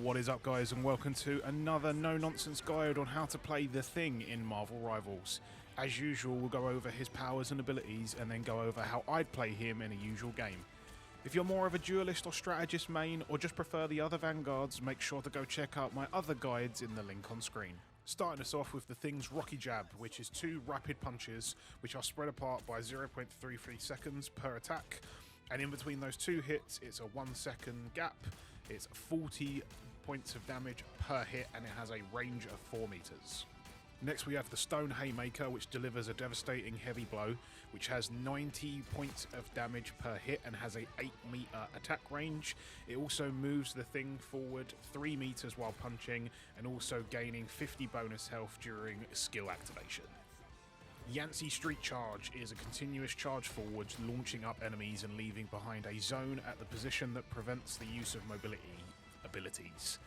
What is up, guys, and welcome to another no-nonsense guide on how to play the Thing in Marvel Rivals. As usual, we'll go over his powers and abilities and then go over how I'd play him in a usual game. If you're more of a duelist or strategist main, or just prefer the other vanguards, make sure to go check out my other guides in the link on screen. Starting us off with the Thing's Rocky Jab, which is 2 rapid punches, which are spread apart by 0.33 seconds per attack. And in between those 2 hits, it's a 1 second gap, it's 40 points of damage per hit, and it has a range of 4 meters. Next we have the Stone Haymaker, which delivers a devastating heavy blow, which has 90 points of damage per hit and has a 8 meter attack range. It also moves the Thing forward 3 meters while punching, and also gaining 50 bonus health during skill activation. Yancey Street Charge is a continuous charge forwards, launching up enemies and leaving behind a zone at the position that prevents the use of mobility abilities.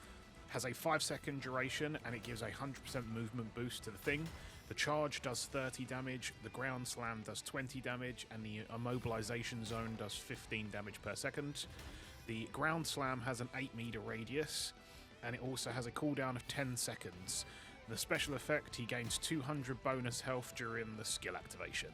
Has a 5-second duration and it gives a 100% movement boost to the Thing. The charge does 30 damage, the ground slam does 20 damage, and the immobilization zone does 15 damage per second. The ground slam has an 8 meter radius, and it also has a cooldown of 10 seconds. The special effect, he gains 200 bonus health during the skill activation.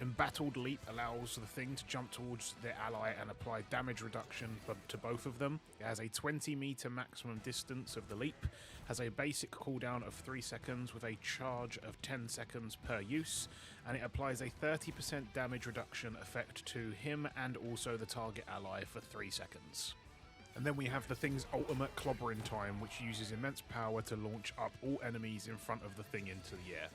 Embattled Leap allows the Thing to jump towards their ally and apply damage reduction to both of them. It has a 20 meter maximum distance of the leap, has a basic cooldown of 3 seconds with a charge of 10 seconds per use, and it applies a 30% damage reduction effect to him and also the target ally for 3 seconds. And then we have the Thing's ultimate clobberin time, which uses immense power to launch up all enemies in front of the Thing into the air.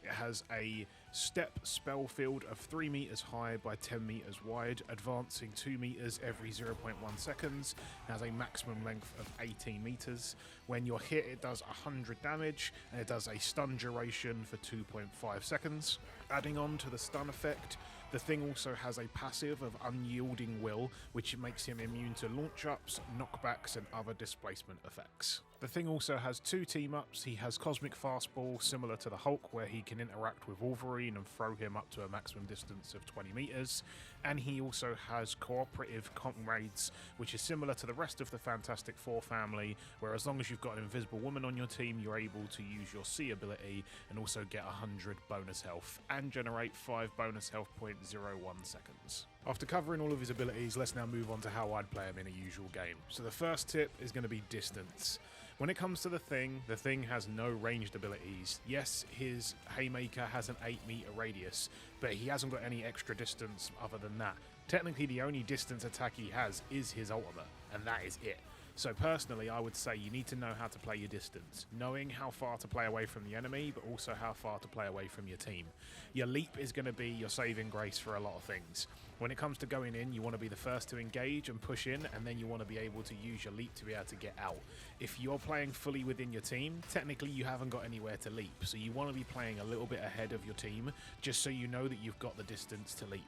It has a step spell field of 3 meters high by 10 meters wide, advancing 2 meters every 0.1 seconds. It has a maximum length of 18 meters. When you're hit, it does 100 damage, and it does a stun duration for 2.5 seconds. Adding on to the stun effect, the Thing also has a passive of Unyielding Will, which makes him immune to launch-ups, knockbacks, and other displacement effects. The Thing also has 2 team-ups. He has Cosmic Fastball, similar to the Hulk, where he can interact with Wolverine and throw him up to a maximum distance of 20 meters. And he also has Cooperative Comrades, which is similar to the rest of the Fantastic Four family, where as long as you've got an Invisible Woman on your team, you're able to use your C ability and also get 100 bonus health and generate 5 bonus health points 0.01 seconds. After covering all of his abilities, let's now move on to how I'd play him in a usual game. So the first tip is going to be distance. When it comes to the Thing has no ranged abilities. Yes, his Haymaker has an 8 meter radius, but he hasn't got any extra distance other than that. Technically, the only distance attack he has is his ultimate, and that is it. So personally, I would say you need to know how to play your distance, knowing how far to play away from the enemy, but also how far to play away from your team. Your leap is going to be your saving grace for a lot of things. When it comes to going in, you want to be the first to engage and push in, and then you want to be able to use your leap to be able to get out. If you're playing fully within your team, technically you haven't got anywhere to leap, so you want to be playing a little bit ahead of your team, just so you know that you've got the distance to leap.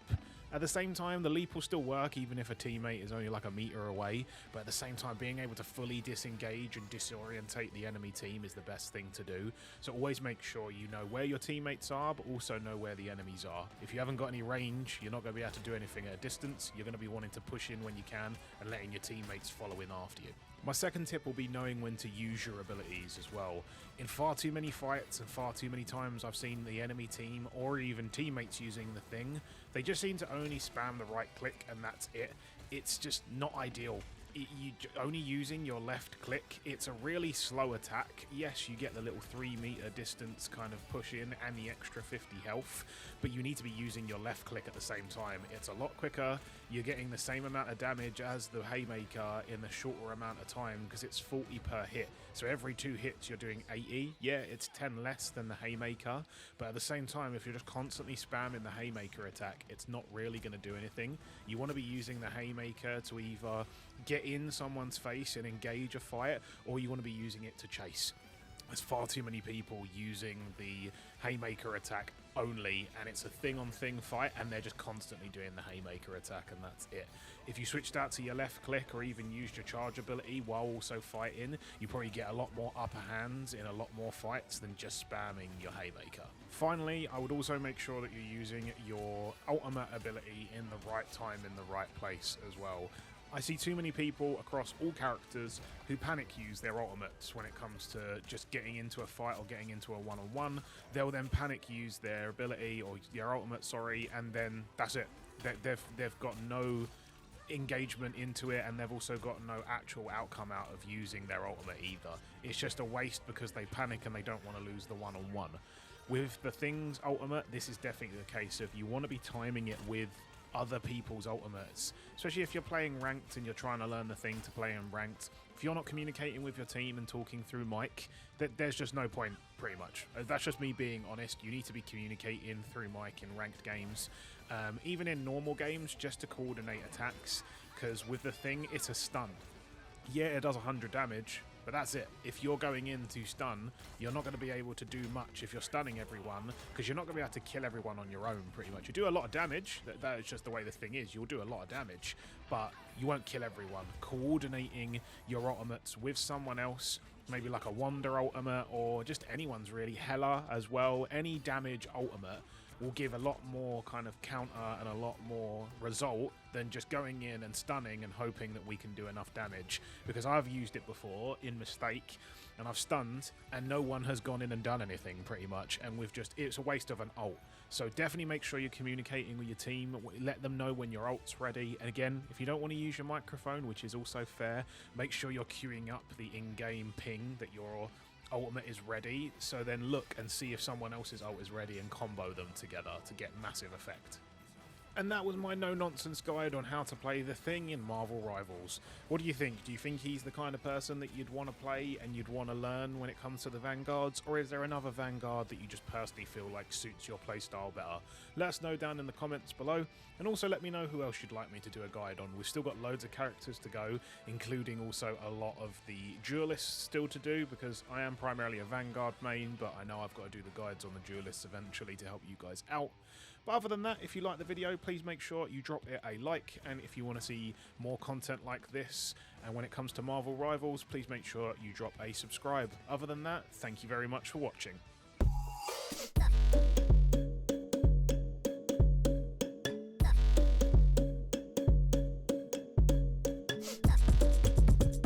At the same time, the leap will still work even if a teammate is only like a meter away, but at the same time, being able to fully disengage and disorientate the enemy team is the best thing to do. So always make sure you know where your teammates are, but also know where the enemies are. If you haven't got any range, you're not going to be able to do anything at a distance. You're going to be wanting to push in when you can and letting your teammates follow in after you. My second tip will be knowing when to use your abilities as well. In far too many fights and far too many times I've seen the enemy team or even teammates using the Thing, they just seem to only spam the right click and that's it. It's just not ideal. You only using your left click, it's a really slow attack. Yes, you get the little 3 meter distance kind of push in and the extra 50 health, but you need to be using your left click at the same time. It's a lot quicker, you're getting the same amount of damage as the Haymaker in the shorter amount of time because it's 40 per hit. So every 2 hits you're doing 80. Yeah, it's 10 less than the Haymaker, but at the same time, if you're just constantly spamming the Haymaker attack, it's not really going to do anything. You want to be using the Haymaker to either get in someone's face and engage a fight, or you want to be using it to chase. There's far too many people using the Haymaker attack only, and it's a thing-on-thing fight, and they're just constantly doing the Haymaker attack, and that's it. If you switched out to your left click or even used your charge ability while also fighting, you probably get a lot more upper hands in a lot more fights than just spamming your Haymaker. Finally, I would also make sure that you're using your ultimate ability in the right time, in the right place as well. I see too many people across all characters who panic use their ultimates when it comes to just getting into a fight or getting into a one-on-one. They'll then panic use their ability or their ultimate, sorry, and then that's it. They've got no engagement into it, and they've also got no actual outcome out of using their ultimate either. It's just a waste because they panic and they don't want to lose the one-on-one. With the Thing's ultimate, this is definitely the case of you want to be timing it with other people's ultimates, especially if you're playing ranked and you're trying to learn the Thing to play in ranked. If you're not communicating with your team and talking through mic, there's just no point, pretty much. That's just me being honest. You need to be communicating through mic in ranked games, even in normal games, just to coordinate attacks, because with the Thing, it's a stun. Yeah, it does 100 damage, but that's it. If you're going in to stun, you're not going to be able to do much if you're stunning everyone, because you're not going to be able to kill everyone on your own, pretty much. You do a lot of damage, that is just the way the Thing is. You'll do a lot of damage, but you won't kill everyone. Coordinating your ultimates with someone else, maybe like a Wander ultimate, or just anyone's really, Hela as well, any damage ultimate will give a lot more kind of counter and a lot more result than just going in and stunning and hoping that we can do enough damage, because I've used it before in mistake and I've stunned and no one has gone in and done anything pretty much, and it's a waste of an ult. So definitely make sure you're communicating with your team, let them know when your ult's ready, and again, if you don't want to use your microphone, which is also fair, make sure you're queuing up the in-game ping that your ultimate is ready, so then look and see if someone else's ult is ready and combo them together to get massive effect. And that was my no-nonsense guide on how to play the Thing in Marvel Rivals. What do you think? Do you think he's the kind of person that you'd want to play and you'd want to learn when it comes to the Vanguards? Or is there another Vanguard that you just personally feel like suits your playstyle better? Let us know down in the comments below. And also let me know who else you'd like me to do a guide on. We've still got loads of characters to go, including also a lot of the duelists still to do, because I am primarily a Vanguard main, but I know I've got to do the guides on the duelists eventually to help you guys out. But other than that, if you like the video, please make sure you drop it a like, and if you want to see more content like this, and when it comes to Marvel Rivals, please make sure you drop a subscribe. Other than that, thank you very much for watching.